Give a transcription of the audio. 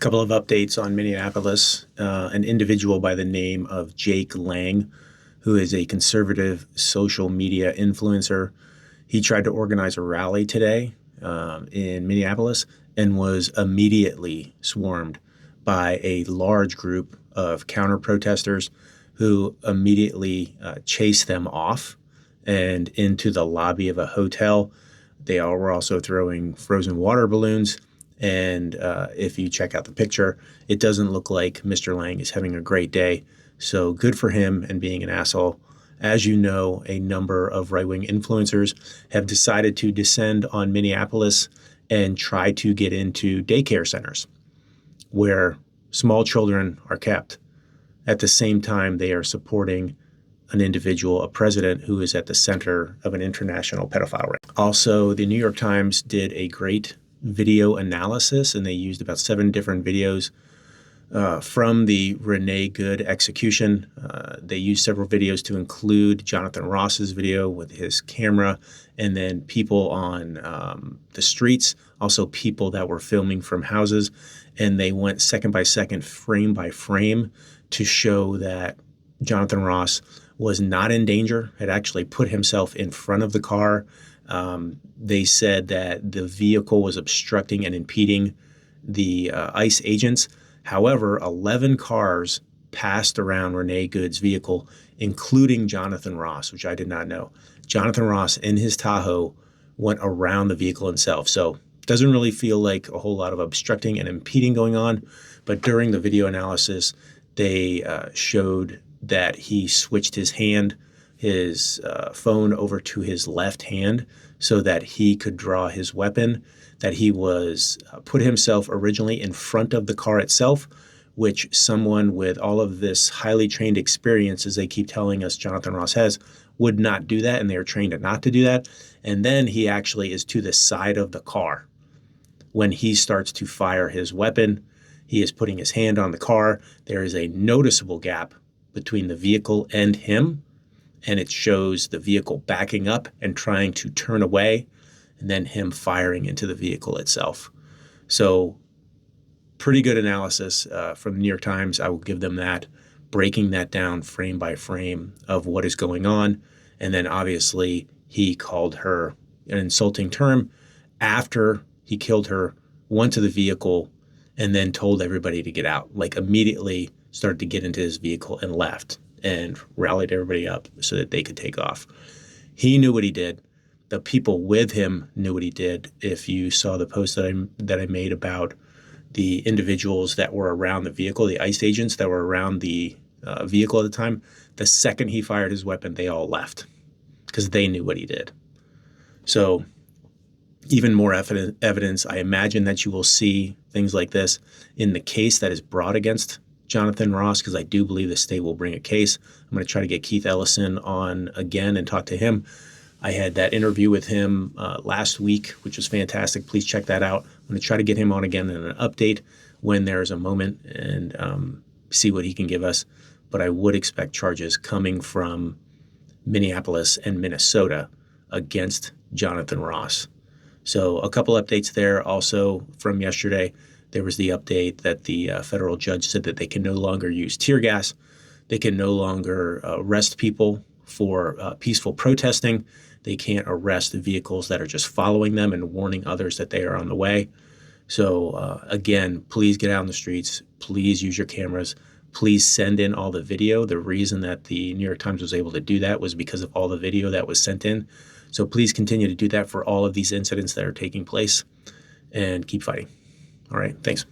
Couple of updates on Minneapolis. An individual by the name of Jake Lang, who is a conservative social media influencer. He tried to organize a rally today in Minneapolis and was immediately swarmed by a large group of counter-protesters who immediately chased them off and into the lobby of a hotel. They were also throwing frozen water balloons. And if you check out the picture, it doesn't look like Mr. Lang is having a great day. So good for him and being an asshole. As you know, a number of right-wing influencers have decided to descend on Minneapolis and try to get into daycare centers where small children are kept. At the same time, they are supporting an individual, a president who is at the center of an international pedophile ring. Also, the New York Times did a great video analysis, and they used about 7 different videos from the Renee Good execution. They used several videos to include Jonathan Ross's video with his camera, and then people on the streets, also people that were filming from houses. And they went second by second, frame by frame to show that Jonathan Ross was not in danger, had actually put himself in front of the car. They said that the vehicle was obstructing and impeding the ICE agents. However, 11 cars passed around Renee Good's vehicle, including Jonathan Ross, which I did not know. Jonathan Ross in his Tahoe went around the vehicle itself. So it doesn't really feel like a whole lot of obstructing and impeding going on. But during the video analysis, they showed that he switched his phone over to his left hand so that he could draw his weapon, that he was put himself originally in front of the car itself, which someone with all of this highly trained experience, as they keep telling us Jonathan Ross has, would not do that, and they are trained not to do that. And then he actually is to the side of the car. When he starts to fire his weapon, he is putting his hand on the car. There is a noticeable gap between the vehicle and him, and it shows the vehicle backing up and trying to turn away, and then him firing into the vehicle itself. So pretty good analysis from the New York Times. I will give them that, breaking that down frame by frame of what is going on. And then obviously he called her an insulting term after he killed her, went to the vehicle, and then told everybody to get out, like immediately started to get into his vehicle and left and rallied everybody up so that they could take off. He knew what he did. The people with him knew what he did. If you saw the post that I made about the individuals that were around the vehicle, the ICE agents that were around the vehicle at the time, the second he fired his weapon, they all left because they knew what he did. So even more evidence, I imagine that you will see things like this in the case that is brought against Jonathan Ross, because I do believe the state will bring a case. I'm going to try to get Keith Ellison on again and talk to him. I had that interview with him last week, which was fantastic. Please check that out. I'm going to try to get him on again in an update when there's a moment and see what he can give us. But I would expect charges coming from Minneapolis and Minnesota against Jonathan Ross. So a couple updates there. Also from yesterday, there was the update that the federal judge said that they can no longer use tear gas. They can no longer arrest people for peaceful protesting. They can't arrest the vehicles that are just following them and warning others that they are on the way. So again, please get out in the streets. Please use your cameras. Please send in all the video. The reason that the New York Times was able to do that was because of all the video that was sent in. So please continue to do that for all of these incidents that are taking place and keep fighting. All right, thanks.